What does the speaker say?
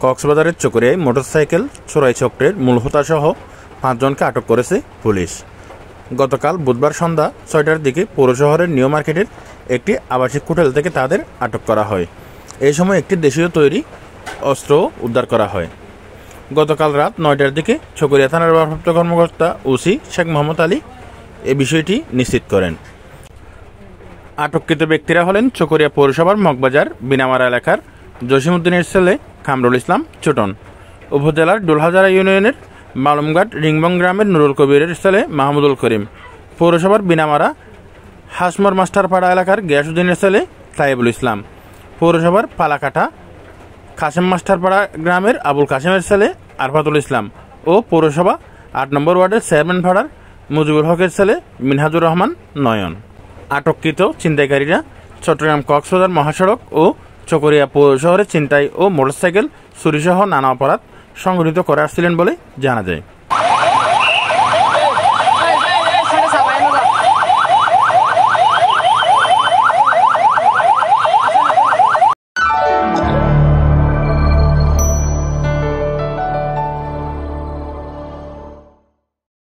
কক্সবাজারের চকরিয়ায় মোটরসাইকেল চোরাই চক্রের মূল হোতাসহ 5 জনকে আটক করেছে পুলিশ। গতকাল বুধবার সন্ধ্যা 6টার দিকে পৌর শহরের নিউ মার্কেটের একটি আবাসিক হোটেল থেকে তাদের আটক করা হয়। এই সময় একটি দেশীয় তৈরি অস্ত্র উদ্ধার করা হয়। গতকাল রাত 9টার দিকে চকরিয়া থানার ভারপ্রাপ্ত কর্মকর্তা ওসি শেখ মোহাম্মদ আলী এ বিষয়টি নিশ্চিত করেন। আটককৃত ব্যক্তিরা হলেন চকরিয়া পৌরসভার মগবাজার বিনামারা এলাকার জসিমউদ্দিনের ছেলে কামরুল ইসলাম ছোটন, উপজেলার ডোলহাজারা ইউনিয়নের মালুমঘাট রিংবং গ্রামের নুরুল কবিরের ছেলে মাহমুদুল করিম, পৌরসভার বিনামারা হাসমর মাস্টারপাড়া এলাকার গিয়াসউদ্দিনের ছেলে সাইবুল ইসলাম, পৌরসভার পালাকাটা কাশেম মাস্টারপাড়া গ্রামের আবুল কাশেমের ছেলে আরফাতুল ইসলাম ও পৌরসভা 8 নম্বর ওয়ার্ডের চেয়ারম্যান পাড়ার মুজিবুল হকের ছেলে মিনহাজুর রহমান নয়ন। আটককৃত ছিনতাইকারীরা চট্টগ্রাম কক্সবাজার মহাসড়ক ও চকরিয়া পৌর শহরে ছিনতাই ও মোটরসাইকেল চুরিসহ নানা অপরাধ সংঘটিত করে আসছিলেন বলে জানা যায়।